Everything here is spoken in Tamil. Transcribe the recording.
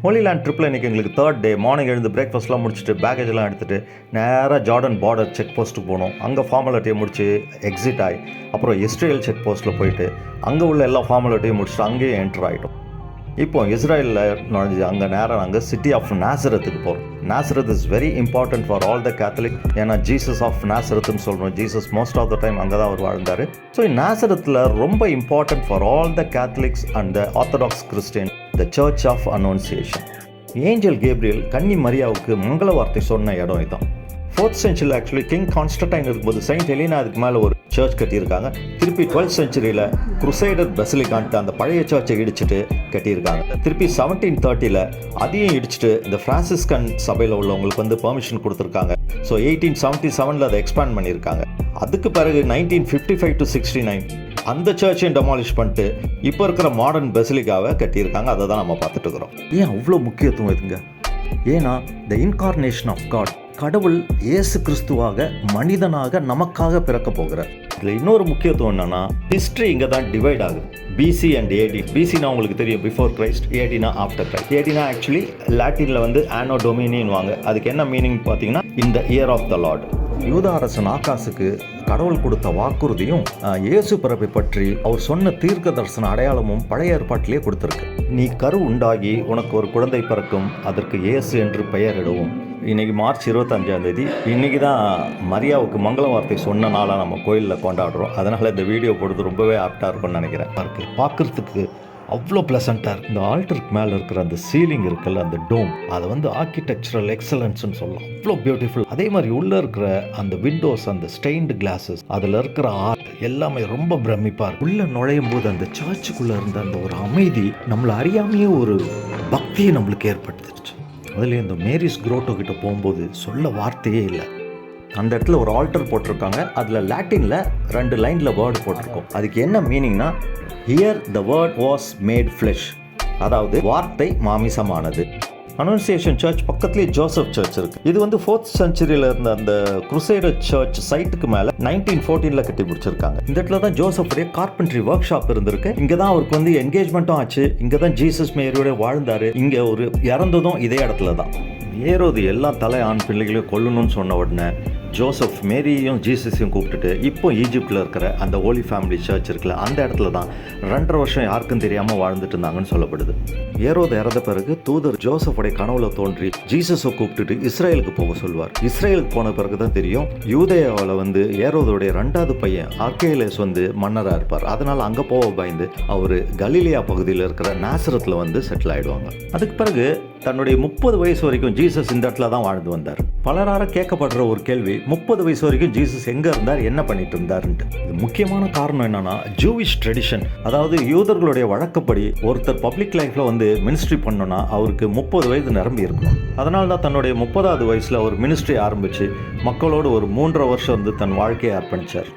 ஹோலி லேண்ட் ட்ரிப்பில் இன்றைக்கி எங்களுக்கு 3rd டே. மார்னிங் எழுந்து பிரேக்ஃபாஸ்ட்லாம் முடிச்சுட்டு பேக்கேஜெலாம் எடுத்துகிட்டு நேராக ஜார்டன் பார்டர் செக் போஸ்ட்டுக்கு போனோம். அங்கே ஃபார்மாலிட்டியை முடிச்சு எக்ஸிட் ஆகி அப்புறம் இஸ்ரேல் செக் போஸ்ட்டில் போயிட்டு அங்கே உள்ள எல்லா ஃபார்மாலிட்டியும் முடிச்சுட்டு அங்கேயே என்டர் ஆகிட்டோம். இப்போ இஸ்ரேலில் நுழைஞ்சு அங்கே நேராக நாங்கள் சிட்டி ஆஃப் நாசரத்துக்கு போகிறோம். Nazareth is very important for all the Catholic. ஏன்னா ஜீசஸ் ஆஃப் நாசரத்துன்னு சொல்கிறோம். Jesus most of the time அங்கே தான் அவர் வாழ்ந்தார். ஸோ நாசரத்தில் ரொம்ப important for all the Catholics and the Orthodox Christian, the Church of Annunciation. Angel Gabriel கன்னி மரியாவுக்கு மங்கள வார்த்தை சொன்ன இடம் இதுதான். 4th century actually king Constantine இருக்கும்போது செயின்ட் எலினா அதுக்கு மேலே ஒரு சர்ச் கட்டியிருக்காங்க. திருப்பி 12th centuryயில் குருசைடர் பெசிலிக்கான்ட்டு அந்த பழைய சர்ச்சை இடிச்சுட்டு கட்டியிருக்காங்க. திருப்பி 1730 அதையும் இடிச்சுட்டு இந்த பிரான்சிஸ்கன் சபையில் உள்ளவங்களுக்கு வந்து பெர்மிஷன் கொடுத்துருக்காங்க. ஸோ 1877 அதை எக்ஸ்பேண்ட் பண்ணியிருக்காங்க. அதுக்கு பிறகு 1955 to 69 அந்த சர்ச்சையும் டெமாலிஷ் பண்ணிட்டு இப்போ இருக்கிற மாடர்ன் பெசிலிக்காவை கட்டியிருக்காங்க. அதை தான் நம்ம பார்த்துட்டு இருக்கிறோம். ஏன் அவ்வளோ முக்கியத்துவம் இதுங்க? ஏன்னா த இன்கார்னேஷன் ஆஃப் காட், கடவுள் இயேசு கிறிஸ்துவாக மனிதனாக நமக்காக பிறக்க போகிறார். இதில் இன்னொரு முக்கியத்துவம் என்னன்னா, ஹிஸ்ட்ரி இங்கே தான் டிவைட் ஆகுது. பிசி அண்ட் ஏடி. பிசினா உங்களுக்கு தெரியும், பிஃபோர் கிரைஸ்ட். ஏடினா ஆஃப்டர் கிரைஸ்ட். ஏடினா ஆக்சுவலி லாட்டினில் வந்து ஆனோ டொமினின்வாங்க. அதுக்கு என்ன மீனிங் பார்த்தீங்கன்னா, இந்த இயர் ஆஃப் த லார்ட். யூத அரசன் ஆகாசுக்கு கடவுள் கொடுத்த வாக்குறுதியும் இயேசு பிறப்பை பற்றி அவர் சொன்ன தீர்க்க தரிசன அடையாளமும் பழைய ஏற்பாட்டிலே கொடுத்துருக்கு. நீ கரு உண்டாகி உனக்கு ஒரு குழந்தை பிறக்கும், அதற்கு இயேசு என்று பெயரிடுவோம். இன்றைக்கி மார்ச் 25 இன்றைக்கி தான் மரியாவுக்கு மங்கள வார்த்தை சொன்ன நாளாக நம்ம கோயிலில் கொண்டாடுறோம். அதனால் இந்த வீடியோ போடுறது ரொம்பவே ஆப்டாக இருக்கும்னு நினைக்கிறேன். பார்க்குறதுக்கு அவ்வளோ ப்ளசண்ட்டாக இருக்குது. இந்த ஆல்டருக்கு மேலே இருக்கிற அந்த சீலிங் இருக்குல்ல, அந்த டோம், அதை வந்து ஆர்கிடெக்சரல் எக்ஸலன்ஸ்னு சொல்லலாம். அவ்வளோ பியூட்டிஃபுல். அதே மாதிரி உள்ளே இருக்கிற அந்த விண்டோஸ், அந்த ஸ்டெயின்டு கிளாஸஸ், அதில் இருக்கிற ஆர்ட் எல்லாமே ரொம்ப பிரமிப்பாக இருக்குது. உள்ளே நுழையும் போது அந்த சர்ச்சுக்குள்ளே இருந்த அந்த ஒரு அமைதி, நம்மளை அறியாமையே ஒரு பக்தியை நம்மளுக்கு ஏற்படுத்திடுச்சு. அதுலேயும் இந்த மேரிஸ் குரோட்டோ கிட்ட போகும்போது சொல்ல வார்த்தையே இல்லை. அந்த இடத்துல ஒரு ஆல்டர் போட்டிருக்காங்க. அதில் லாட்டினில் 2 லைனில் வேர்டு போட்டிருக்கோம். அதுக்கு என்ன மீனிங்னா, here the word was made flesh, அதாவது வார்த்தை மாமிசமானது. அனோன்சியேஷன் சர்ச் பக்கத்துலேயே ஜோசப் சர்ச் இருக்குது. இது வந்து 4th centuryயில் இருந்த அந்த குருசைடர் சர்ச் சைட்டுக்கு மேலே 1914 கட்டி முடிச்சிருக்காங்க. இந்த இடத்துல தான் ஜோசப்புடைய கார்பென்ட்ரி ஒர்க் ஷாப் இருந்திருக்கு. இங்கே தான் அவருக்கு வந்து என்கேஜ்மெண்ட்டும் ஆச்சு. இங்கே தான் ஜீசஸ் மேரியோட வாழ்ந்தார். இங்கே ஒரு இறந்ததும் இதே இடத்துல தான். ஏரோது எல்லா தலை ஆண் பிள்ளைகளையும் கொல்லணும்னு சொன்ன உடனே ஜோசப் மேரியையும் ஜீசஸையும் கூப்பிட்டுட்டு இப்போ ஈஜிப்டில் இருக்கிற அந்த ஹோலி ஃபேமிலி சர்ச் இருக்குல்ல, அந்த இடத்துல தான் 2.5 வருஷம் யாருக்கும் தெரியாமல் வாழ்ந்துட்டு இருந்தாங்கன்னு சொல்லப்படுது. ஏரோது இறந்த பிறகு தூதர் ஜோசஃபுடைய கனவுல தோன்றி ஜீசஸை கூப்பிட்டுட்டு இஸ்ரேலுக்கு போக சொல்வார். இஸ்ரேலுக்கு போன பிறகு தான் தெரியும், யூதேயாவில் வந்து ஏரோதுடைய 2வது பையன் ஆர்கேலேஸ் வந்து மன்னராக இருப்பார். அதனால் அங்கே போக பயந்து அவர் கலிலியா பகுதியில் இருக்கிற நாசரத்தில் வந்து செட்டில் ஆகிடுவாங்க. அதுக்கு பிறகு தன்னுடைய 30 வயசு வரைக்கும் ஜீசஸ் இந்த இடத்துல தான் வாழ்ந்து வந்தார். பலரார கேட்கப்படுற ஒரு கேள்வி, 30 வயசு வரைக்கும் ஜீசஸ் எங்கே இருந்தார், என்ன பண்ணிட்டு இருந்தாருன்ட்டு. இது முக்கியமான காரணம் என்னன்னா, ஜூவிஷ் ட்ரெடிஷன். அதாவது யூதர்களுடைய வழக்கப்படி ஒருத்தர் பப்ளிக் லைஃப்ல வந்து மினிஸ்ட்ரி பண்ணோன்னா அவருக்கு 30 வயது நிரம்பி இருக்கணும். அதனால தான் தன்னுடைய 30வது வயசுல ஒரு மினிஸ்ட்ரி ஆரம்பிச்சு மக்களோடு ஒரு 3.5 வருஷம் வந்து தன் வாழ்க்கையை அர்ப்பணிச்சார்.